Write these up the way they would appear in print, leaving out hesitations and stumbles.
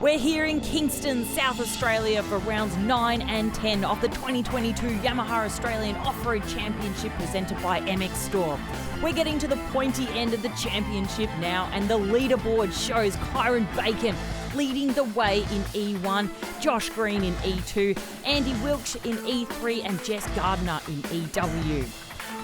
We're here in Kingston, South Australia for rounds 9 and 10 of the 2022 Yamaha Australian Off-Road Championship presented by MX Store. We're getting to the pointy end of the championship now, and the leaderboard shows Kyron Bacon leading the way in E1, Josh Green in E2, Andy Wilkes in E3 and Jess Gardner in EW.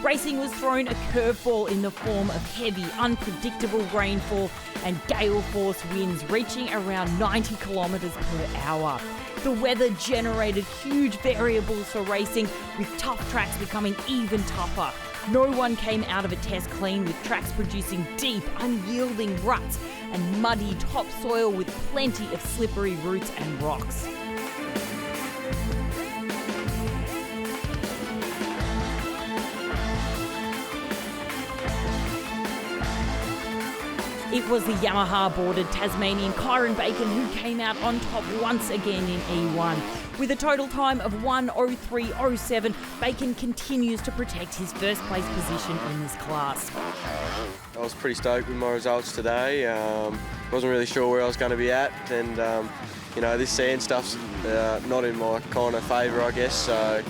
Racing was thrown a curveball in the form of heavy, unpredictable rainfall and gale force winds reaching around 90 kilometres per hour. The weather generated huge variables for racing, with tough tracks becoming even tougher. No one came out of a test clean, with tracks producing deep, unyielding ruts and muddy topsoil with plenty of slippery roots and rocks. It was the Yamaha-boarded Tasmanian Kyron Bacon who came out on top once again in E1. With a total time of 1:03.07, Bacon continues to protect his first place position in this class. I was pretty stoked with my results today. Wasn't really sure where I was going to be at, and this sand stuff's not in my kind of favour, I guess. So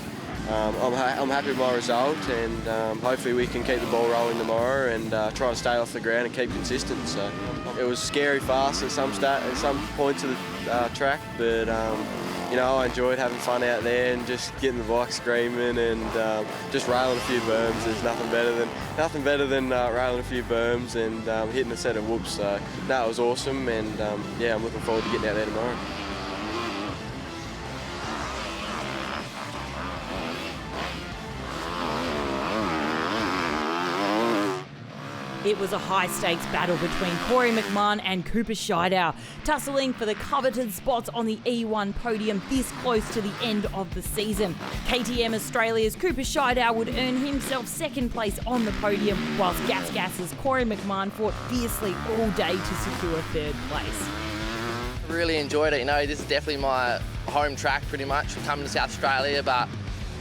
I'm happy with my result, and hopefully we can keep the ball rolling tomorrow and try to stay off the ground and keep consistent. So it was scary fast at some points of the track, but I enjoyed having fun out there and just getting the bike screaming and just railing a few berms. There's nothing better than railing a few berms and hitting a set of whoops. So that was awesome, and I'm looking forward to getting out there tomorrow. It was a high-stakes battle between Corey McMahon and Cooper Scheidow, tussling for the coveted spots on the E1 podium this close to the end of the season. KTM Australia's Cooper Scheidow would earn himself second place on the podium, whilst Gas's Corey McMahon fought fiercely all day to secure third place. Really enjoyed it. This is definitely my home track pretty much, coming to South Australia, but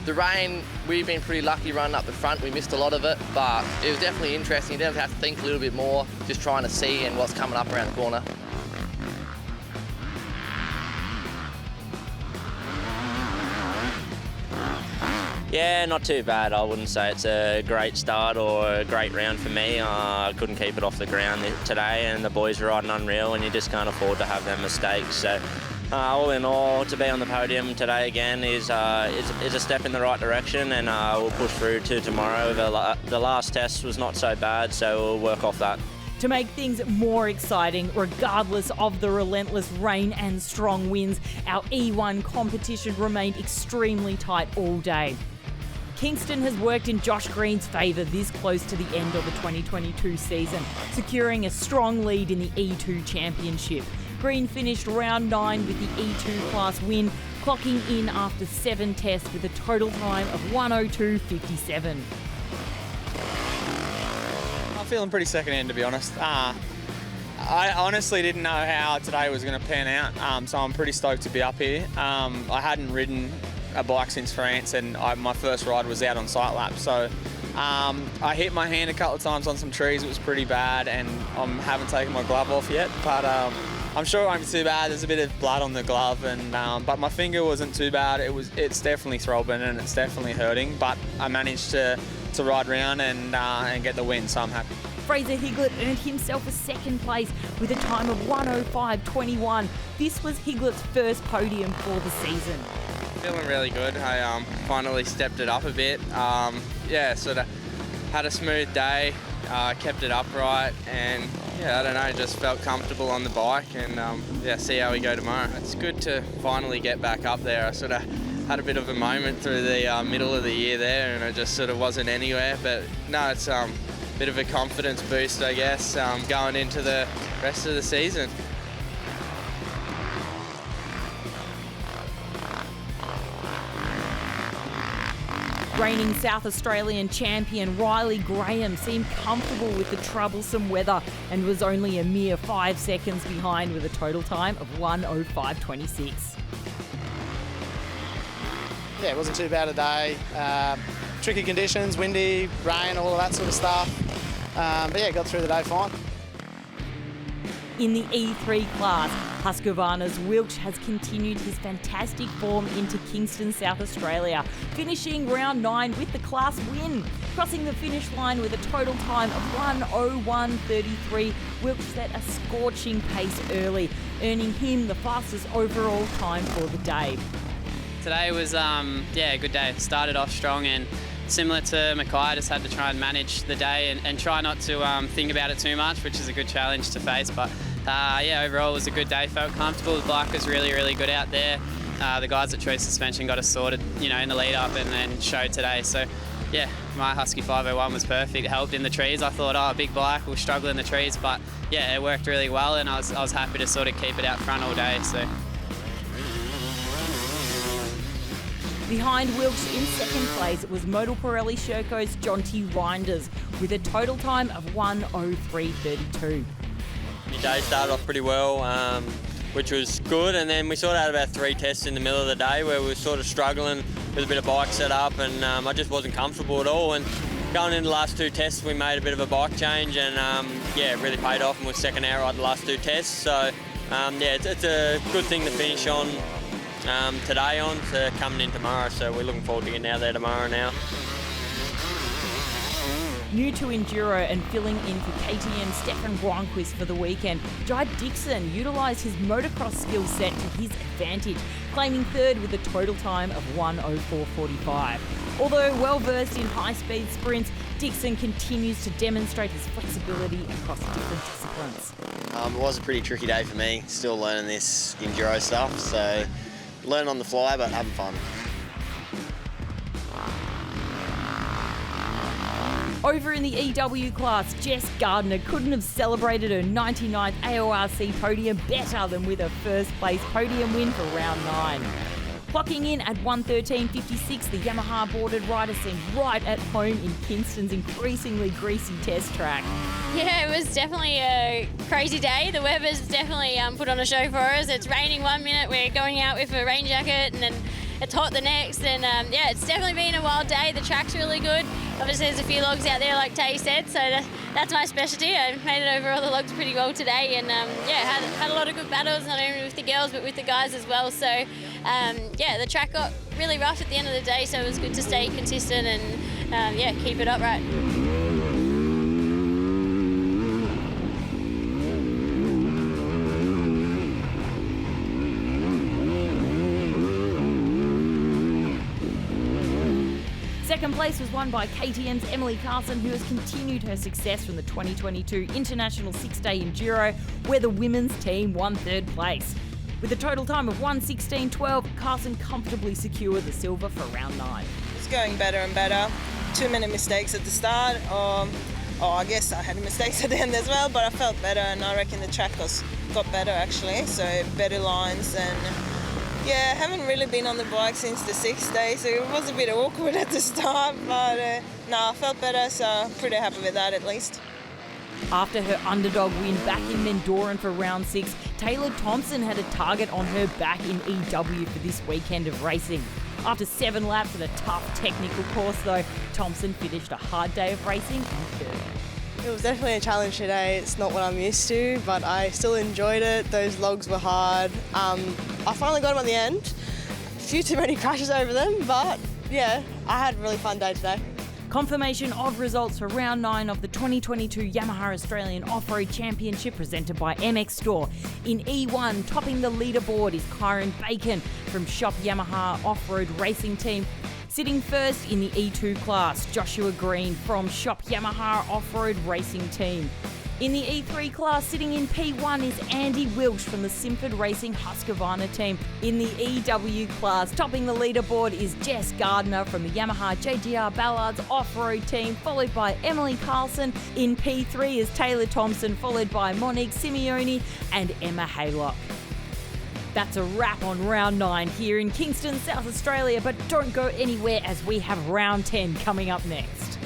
the rain, we've been pretty lucky running up the front. We missed a lot of it, but it was definitely interesting. You definitely have to think a little bit more, just trying to see and what's coming up around the corner. Yeah, not too bad. I wouldn't say it's a great start or a great round for me. I couldn't keep it off the ground today, and the boys were riding unreal, and you just can't afford to have them mistakes. So all in all, to be on the podium today again is a step in the right direction, and we'll push through to tomorrow. The last test was not so bad, so we'll work off that. To make things more exciting, regardless of the relentless rain and strong winds, our E1 competition remained extremely tight all day. Kingston has worked in Josh Green's favour this close to the end of the 2022 season, securing a strong lead in the E2 Championship. Green finished round 9 with the E2 class win, clocking in after 7 tests with a total time of 1:02.57. I'm feeling pretty second-hand, to be honest. I honestly didn't know how today was going to pan out, so I'm pretty stoked to be up here. I hadn't ridden a bike since France, and my first ride was out on sight lap, so I hit my hand a couple of times on some trees. It was pretty bad, and I haven't taken my glove off yet, but I'm sure it won't be too bad. There's a bit of blood on the glove, but my finger wasn't too bad. It's definitely throbbing and it's definitely hurting, but I managed to ride round and get the win, so I'm happy. Fraser Higlett earned himself a second place with a time of 1:05.21. This was Higlett's first podium for the season. Feeling really good. I finally stepped it up a bit. Sort of had a smooth day, kept it upright, and I don't know, just felt comfortable on the bike, and see how we go tomorrow. It's good to finally get back up there. I sort of had a bit of a moment through the middle of the year there, and I just sort of wasn't anywhere, but no, it's a bit of a confidence boost, I guess, going into the rest of the season. Reigning South Australian champion Riley Graham seemed comfortable with the troublesome weather and was only a mere 5 seconds behind with a total time of 1:05.26. Yeah, it wasn't too bad a day. Tricky conditions, windy, rain, all of that sort of stuff. Got through the day fine. In the E3 class, Husqvarna's Wilkes has continued his fantastic form into Kingston, South Australia, finishing round 9 with the class win. Crossing the finish line with a total time of 1:01.33, Wilkes set a scorching pace early, earning him the fastest overall time for the day. Today was a good day. Started off strong, and similar to Mackay, I just had to try and manage the day and try not to think about it too much, which is a good challenge to face. But overall it was a good day. Felt comfortable. The bike was really, really good out there. The guys at Choice Suspension got us sorted, in the lead up and then showed today. So yeah, my Husky 501 was perfect. It helped in the trees. I thought, a big bike, we'll struggle in the trees, but yeah, it worked really well, and I was happy to sort of keep it out front all day. So. Behind Wilkes in second place, it was Modal Pirelli Sherco's Jonty Reinders with a total time of 1:03.32. My day started off pretty well, which was good, and then we sort of had about 3 tests in the middle of the day where we were sort of struggling with a bit of bike setup, and I just wasn't comfortable at all. And going into the last 2 tests, we made a bit of a bike change, and it really paid off, and we're second outright the last 2 tests. So it's a good thing to finish on today on to coming in tomorrow. So we're looking forward to getting out there tomorrow now. New to Enduro and filling in for KTM Stefan Gronquist for the weekend, Jai Dixon utilised his motocross skill set to his advantage, claiming third with a total time of 1:04.45. Although well versed in high-speed sprints, Dixon continues to demonstrate his flexibility across different disciplines. It was a pretty tricky day for me, still learning this Enduro stuff, so learning on the fly but having fun. Over in the EW class, Jess Gardner couldn't have celebrated her 99th AORC podium better than with her first place podium win for round 9. Clocking in at 1:13.56, the Yamaha boarded rider seemed right at home in Kingston's increasingly greasy test track. Yeah, it was definitely a crazy day. The weather's definitely put on a show for us. It's raining one minute, we're going out with a rain jacket, and then it's hot the next, and it's definitely been a wild day. The track's really good. Obviously there's a few logs out there like Tay said, so that's my specialty. I made it over all the logs pretty well today, and had a lot of good battles, not only with the girls but with the guys as well. So the track got really rough at the end of the day, so it was good to stay consistent and keep it upright. Second place was won by KTM's Emily Carson, who has continued her success from the 2022 International 6-Day Enduro, where the women's team won third place. With a total time of 1:16.12, Carson comfortably secured the silver for round 9. It's going better and better. Too many mistakes at the start. I guess I had mistakes at the end as well, but I felt better, and I reckon the track got better actually, so better lines, and haven't really been on the bike since the 6th day, so it was a bit awkward at the start, but I felt better, so pretty happy with that at least. After her underdog win back in Mendoran for round 6, Taylor Thompson had a target on her back in EW for this weekend of racing. After 7 laps at a tough technical course though, Thompson finished a hard day of racing in third. It was definitely a challenge today. It's not what I'm used to, but I still enjoyed it. Those logs were hard. I finally got them at the end. A few too many crashes over them, but I had a really fun day today. Confirmation of results for round 9 of the 2022 Yamaha Australian Off-Road Championship presented by MX Store. In E1, topping the leaderboard is Kyron Bacon from Shop Yamaha Off-Road Racing Team. Sitting first in the E2 class, Joshua Green from Shop Yamaha Off-Road Racing Team. In the E3 class, sitting in P1 is Andy Wilkes from the Simford Racing Husqvarna team. In the EW class, topping the leaderboard is Jess Gardner from the Yamaha JGR Ballards Off-Road team, followed by Emily Carlson. In P3 is Taylor Thompson, followed by Monique Simeone and Emma Haylock. That's a wrap on round 9 here in Kingston, South Australia, but don't go anywhere as we have round 10 coming up next.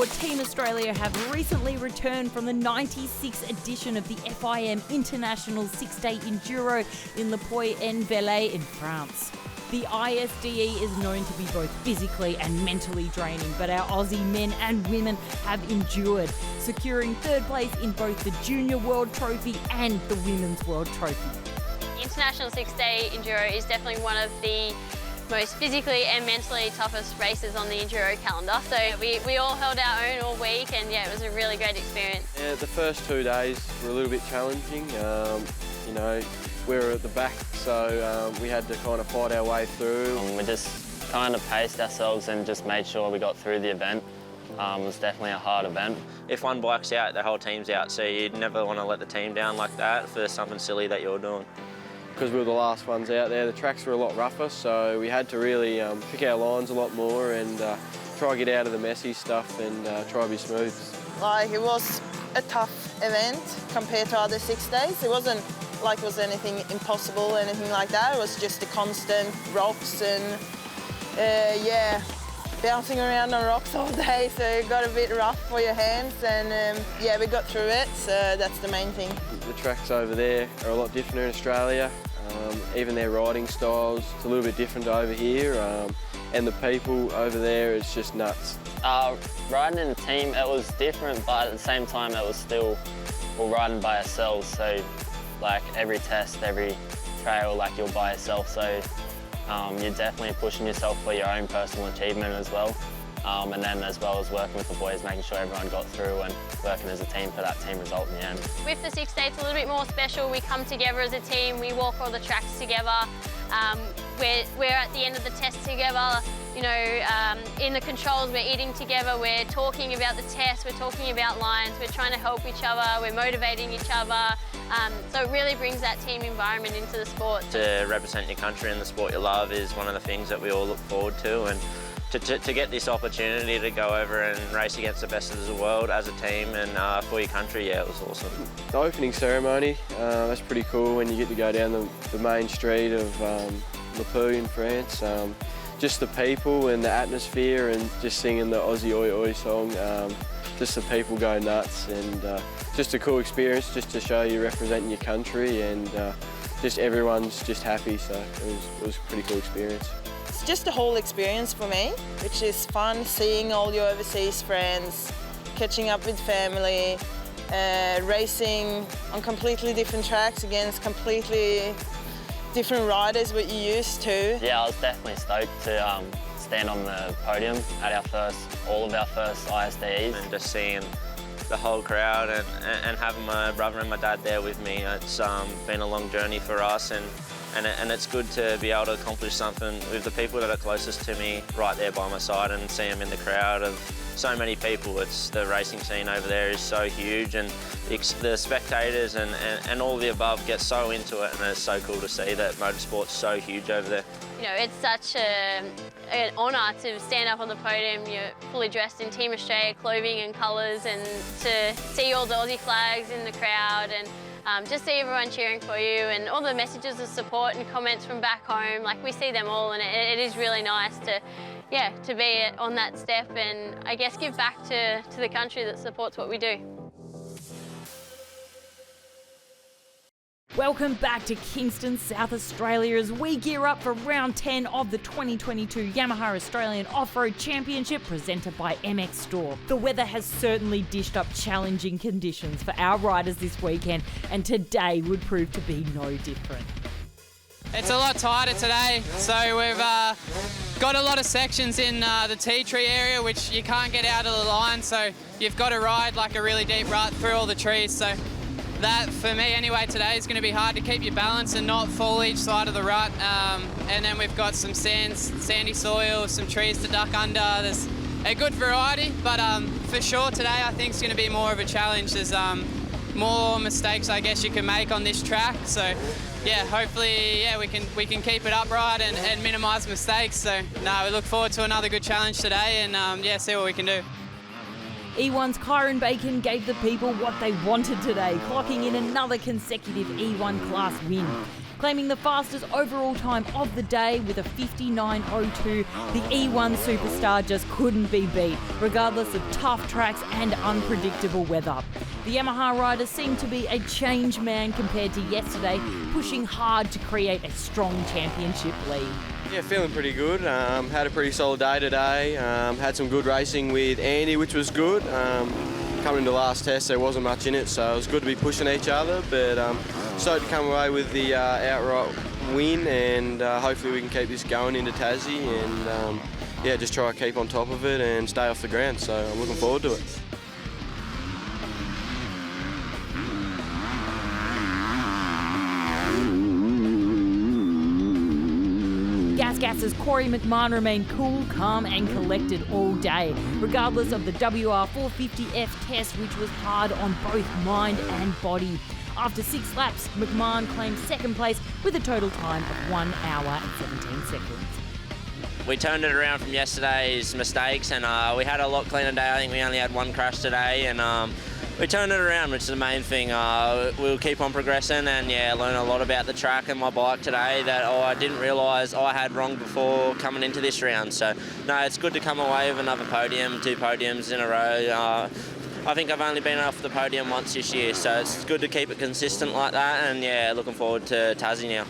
sport, Team Australia have recently returned from the 96th edition of the FIM International 6-Day Enduro in Le Puy-en-Velay in France. The ISDE is known to be both physically and mentally draining, but our Aussie men and women have endured, securing third place in both the Junior World Trophy and the Women's World Trophy. International 6-Day Enduro is definitely one of the most physically and mentally toughest races on the Enduro calendar. So we all held our own all week, and yeah, it was a really great experience. Yeah, the first 2 days were a little bit challenging. You know, we were at the back, so we had to kind of fight our way through. We just kind of paced ourselves and just made sure we got through the event. It was definitely a hard event. If one bike's out, the whole team's out, so you'd never want to let the team down like that for something silly that you're doing. Because we were the last ones out there, the tracks were a lot rougher, so we had to really pick our lines a lot more and try to get out of the messy stuff and try to be smooth. Like, it was a tough event compared to other 6 days. It wasn't like it was anything impossible or anything like that. It was just the constant rocks and yeah, bouncing around on rocks all day, so it got a bit rough for your hands, and yeah, we got through it, so that's the main thing. The tracks over there are a lot different in Australia. Even their riding styles, it's a little bit different over here, and the people over there, it's just nuts. Riding in a team, it was different, but at the same time, it was still all riding by ourselves. So, like every test, every trail, like you're by yourself. So, you're definitely pushing yourself for your own personal achievement as well. And then as well as working with the boys, making sure everyone got through and working as a team for that team result in the end. With the 6 days, it's a little bit more special. We come together as a team, we walk all the tracks together. We're at the end of the test together. You know, in the controls, we're eating together, we're talking about the test, we're talking about lines, we're trying to help each other, we're motivating each other. So it really brings that team environment into the sport. To represent your country and the sport you love is one of the things that we all look forward to, and to get this opportunity to go over and race against the best of the world as a team and for your country, yeah, it was awesome. The opening ceremony, that's pretty cool when you get to go down the main street of Le Puy in France. Just the people and the atmosphere and just singing the Aussie Oi Oi song, just the people go nuts, and just a cool experience just to show you representing your country, and just everyone's just happy, so it was a pretty cool experience. It's just a whole experience for me, which is fun, seeing all your overseas friends, catching up with family, racing on completely different tracks against completely different riders what you used to. Yeah, I was definitely stoked to stand on the podium at all of our first ISDEs. And just seeing the whole crowd and having my brother and my dad there with me, it's been a long journey for us, and it's good to be able to accomplish something with the people that are closest to me right there by my side and see them in the crowd of so many people. It's the racing scene over there is so huge, and the spectators and all the above get so into it, and it's so cool to see that motorsport's so huge over there. You know, it's such an honour to stand up on the podium. You're fully dressed in Team Australia clothing and colours, and to see all the Aussie flags in the crowd, and just see everyone cheering for you, and all the messages of support and comments from back home. Like, we see them all, and it is really nice to be on that step and I guess give back to the country that supports what we do. Welcome back to Kingston, South Australia, as we gear up for round 10 of the 2022 Yamaha Australian Off-Road Championship presented by MX Store. The weather has certainly dished up challenging conditions for our riders this weekend, and today would prove to be no different. It's a lot tighter today, so we've got a lot of sections in the tea tree area which you can't get out of the line, so you've got to ride like a really deep rut through all the trees. So that, for me anyway, today is going to be hard to keep your balance and not fall each side of the rut. And then we've got some sandy soil, some trees to duck under. There's a good variety, but for sure today I think it's going to be more of a challenge. There's more mistakes I guess you can make on this track. So yeah, hopefully we can keep it upright and minimise mistakes. So no, we look forward to another good challenge today, and see what we can do. E1's Kyron Bacon gave the people what they wanted today, clocking in another consecutive E1 class win. Claiming the fastest overall time of the day with a 59.02, the E1 superstar just couldn't be beat, regardless of tough tracks and unpredictable weather. The Yamaha rider seemed to be a changed man compared to yesterday, pushing hard to create a strong championship lead. Yeah, feeling pretty good. Had a pretty solid day today. Had some good racing with Andy, which was good. Coming into the last test, there wasn't much in it, so it was good to be pushing each other. But stoked to come away with the outright win, and hopefully we can keep this going into Tassie, and yeah, just try to keep on top of it and stay off the ground. So I'm looking forward to it. Gas's Corey McMahon remained cool, calm and collected all day, regardless of the WR450F test, which was hard on both mind and body. After 6 laps, McMahon claimed second place with a total time of 1 hour and 17 seconds. We turned it around from yesterday's mistakes, and we had a lot cleaner day. I think we only had one crash today, and we turned it around, which is the main thing. We'll keep on progressing and, yeah, learn a lot about the track and my bike today that I didn't realise I had wrong before coming into this round. So, no, it's good to come away with another podium, 2 podiums in a row. I think I've only been off the podium once this year, so it's good to keep it consistent like that, and, yeah, looking forward to Tassie now.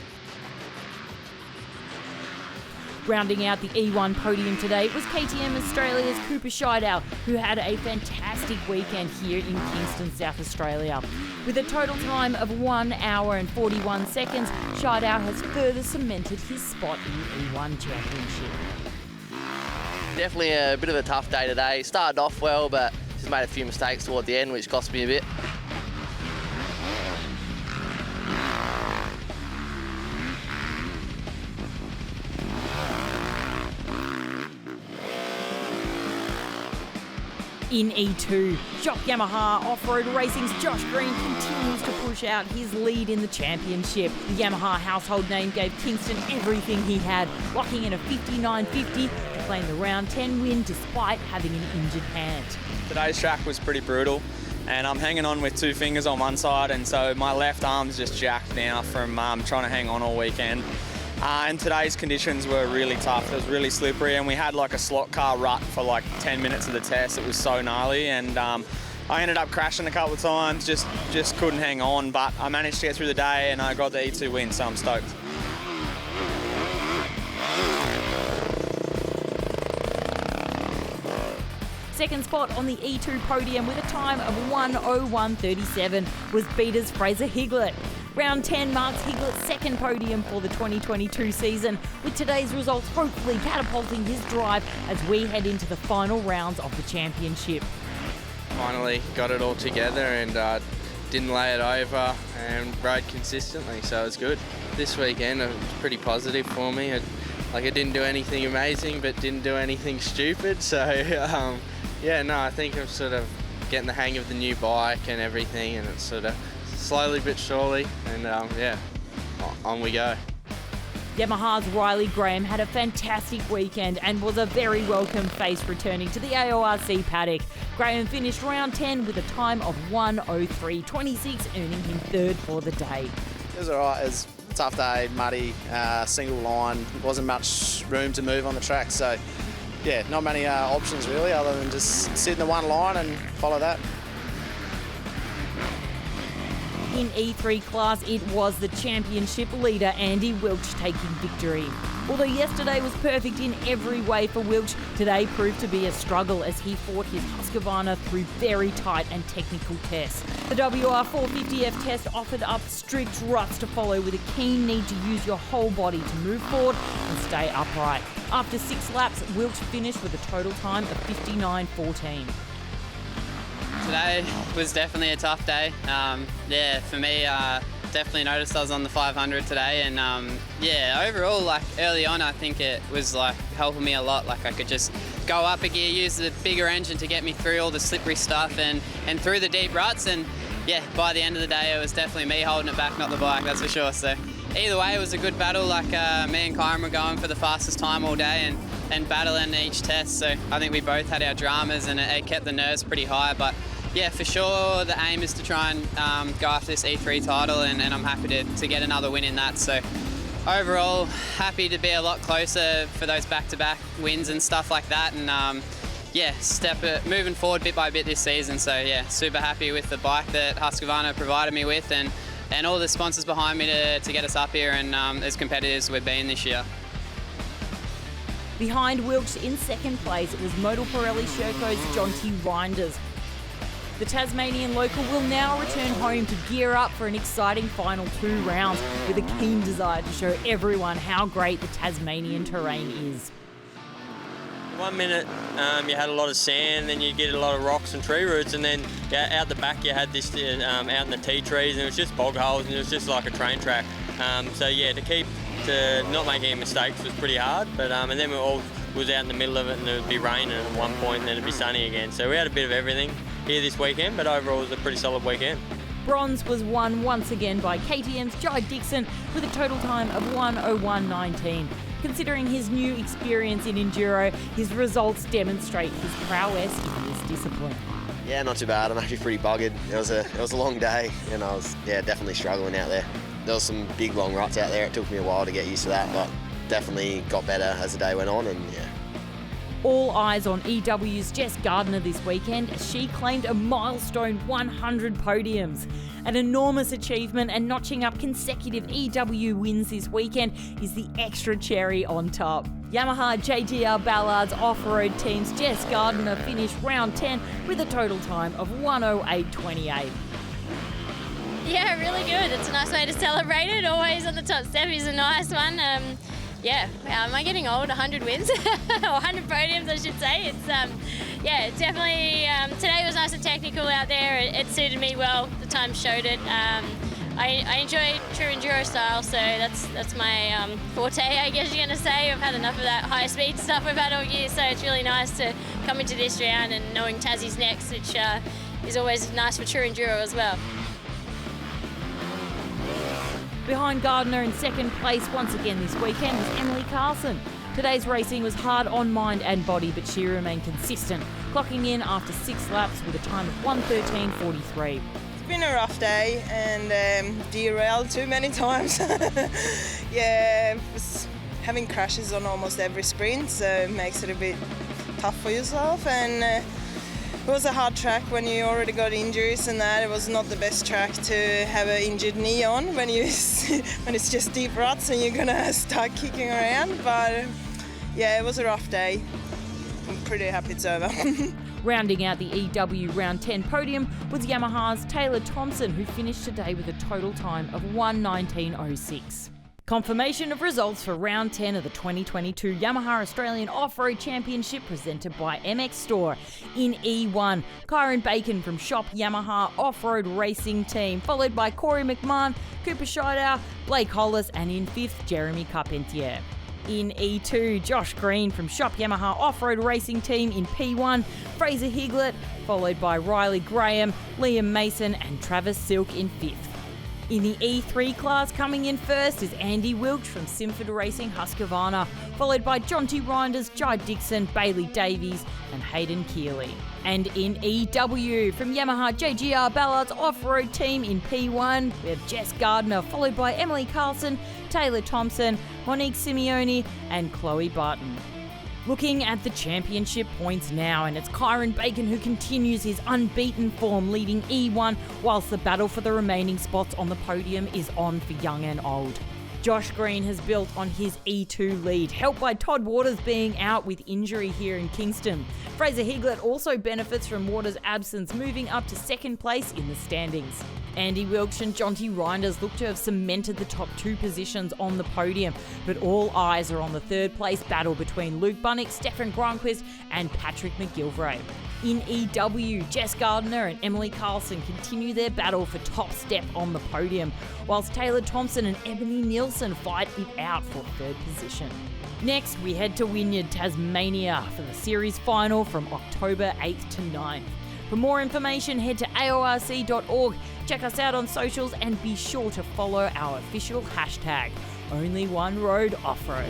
Rounding out the E1 podium today was KTM Australia's Cooper Showdown, who had a fantastic weekend here in Kingston, South Australia. With a total time of 1 hour and 41 seconds, Showdown has further cemented his spot in the E1 Championship. Definitely a bit of a tough day today. Started off well, but just made a few mistakes toward the end, which cost me a bit. In E2, Shock Yamaha Off-Road Racing's Josh Green continues to push out his lead in the championship. The Yamaha household name gave Kingston everything he had, locking in a 59.50 to claim the round 10 win despite having an injured hand. Today's track was pretty brutal, and I'm hanging on with 2 fingers on one side, and so my left arm's just jacked now from trying to hang on all weekend. And today's conditions were really tough. It was really slippery, and we had like a slot car rut for like 10 minutes of the test. It was so gnarly, and I ended up crashing a couple of times, just couldn't hang on, but I managed to get through the day and I got the E2 win, so I'm stoked. Second spot on the E2 podium with a time of 1:01.37 was Beater's Fraser Higlett. Round 10 marks Higlett's second podium for the 2022 season, with today's results hopefully catapulting his drive as we head into the final rounds of the championship. Finally got it all together and didn't lay it over and rode consistently, so it was good. This weekend it was pretty positive for me. I didn't do anything amazing, but didn't do anything stupid, so yeah, no, I think I'm sort of getting the hang of the new bike and everything, and it's sort of slowly but surely, and yeah, on we go. Yamaha's Riley Graham had a fantastic weekend and was a very welcome face returning to the AORC paddock. Graham finished round 10 with a time of 1:03.26, earning him third for the day. It was alright. It was a tough day, muddy, single line. Wasn't much room to move on the track, so yeah, not many options really, other than just sit in the one line and follow that. In E3 class, it was the championship leader, Andy Wilch, taking victory. Although yesterday was perfect in every way for Wilch, today proved to be a struggle as he fought his Husqvarna through very tight and technical tests. The WR450F test offered up strict ruts to follow with a keen need to use your whole body to move forward and stay upright. After 6 laps, Wilch finished with a total time of 59.14. Today was definitely a tough day. Yeah, for me, definitely noticed I was on the 500 today, and yeah, overall, like early on, I think it was like helping me a lot. Like I could just go up a gear, use the bigger engine to get me through all the slippery stuff and through the deep ruts. And yeah, by the end of the day, it was definitely me holding it back, not the bike, that's for sure. So either way, it was a good battle. Like me and Kyron were going for the fastest time all day, and and battling each test. So I think we both had our dramas, and it kept the nerves pretty high. But yeah, for sure, the aim is to try and go after this E3 title, and I'm happy to get another win in that. So overall, happy to be a lot closer for those back-to-back wins and stuff like that. And yeah, moving forward bit by bit this season. So yeah, super happy with the bike that Husqvarna provided me with, and all the sponsors behind me to get us up here, and as competitive as we've been this year. Behind Wilkes in second place, it was Modal Pirelli Sherco's Jonty Reinders. The Tasmanian local will now return home to gear up for an exciting final 2 rounds with a keen desire to show everyone how great the Tasmanian terrain is. 1 minute you had a lot of sand, then you get a lot of rocks and tree roots, and then out the back you had this out in the tea trees, and it was just bog holes, and it was just like a train track. So yeah, to not make any mistakes was pretty hard, but and then we all was out in the middle of it, and it would be raining at one point, and then it'd be sunny again. So we had a bit of everything here this weekend, but overall it was a pretty solid weekend. Bronze was won once again by KTM's Jai Dixon with a total time of 1:01.19. Considering his new experience in Enduro, his results demonstrate his prowess in this discipline. Yeah, not too bad. I'm actually pretty buggered. It was a long day, and I was definitely struggling out there. There was some big long ruts out there. It took me a while to get used to that, but definitely got better as the day went on, and yeah. All eyes on EW's Jess Gardner this weekend as she claimed a milestone 100 podiums. An enormous achievement, and notching up consecutive EW wins this weekend is the extra cherry on top. Yamaha JGR Ballard's off-road team's Jess Gardner finished round 10 with a total time of 1:08.28. Yeah, really good. It's a nice way to celebrate it. Always on the top step is a nice one. Yeah, am I getting old? 100 wins? Or 100 podiums, I should say. It's it's definitely, today was nice and technical out there. It suited me well. The time showed it. I enjoy true enduro style, so that's my forte, I guess you're going to say. I've had enough of that high speed stuff we've had all year, so it's really nice to come into this round and knowing Tassie's next, which is always nice for true enduro as well. Behind Gardner in second place once again this weekend was Emily Carlson. Today's racing was hard on mind and body, but she remained consistent, clocking in after 6 laps with a time of 1:13.43. It's been a rough day and derailed too many times. Yeah, was having crashes on almost every sprint, so it makes it a bit tough for yourself. And it was a hard track when you already got injuries, and that it was not the best track to have an injured knee on when it's just deep ruts and you're gonna start kicking around. But yeah, it was a rough day. I'm pretty happy it's over. Rounding out the EW Round 10 podium was Yamaha's Taylor Thompson, who finished today with a total time of 1:19.06. Confirmation of results for Round 10 of the 2022 Yamaha Australian Off-Road Championship presented by MX Store. In E1, Kyron Bacon from Shop Yamaha Off-Road Racing Team, followed by Corey McMahon, Cooper Scheider, Blake Hollis, and in 5th, Jeremy Carpentier. In E2, Josh Green from Shop Yamaha Off-Road Racing Team in P1, Fraser Higlett, followed by Riley Graham, Liam Mason, and Travis Silk in 5th. In the E3 class, coming in first is Andy Wilkes from Simford Racing Husqvarna, followed by Jonty Reinders, Jai Dixon, Bailey Davies, and Hayden Keeley. And in EW, from Yamaha JGR Ballard's off-road team in P1, we have Jess Gardner, followed by Emily Carlson, Taylor Thompson, Monique Simeone, and Chloe Barton. Looking at the championship points now, and it's Kyron Bacon who continues his unbeaten form leading E1, whilst the battle for the remaining spots on the podium is on for young and old. Josh Green has built on his E2 lead, helped by Todd Waters being out with injury here in Kingston. Fraser Higlett also benefits from Waters' absence, moving up to second place in the standings. Andy Wilkes and Jonty Reinders look to have cemented the top 2 positions on the podium, but all eyes are on the third place battle between Luke Bunnick, Stefan Gronquist, and Patrick McGilvray. In EW, Jess Gardner and Emily Carlson continue their battle for top step on the podium, whilst Taylor Thompson and Ebony Nielsen fight it out for third position. Next, we head to Wynyard, Tasmania for the series final from October 8th to 9th. For more information, head to AORC.org, check us out on socials, and be sure to follow our official hashtag, Only One Road Off-Road.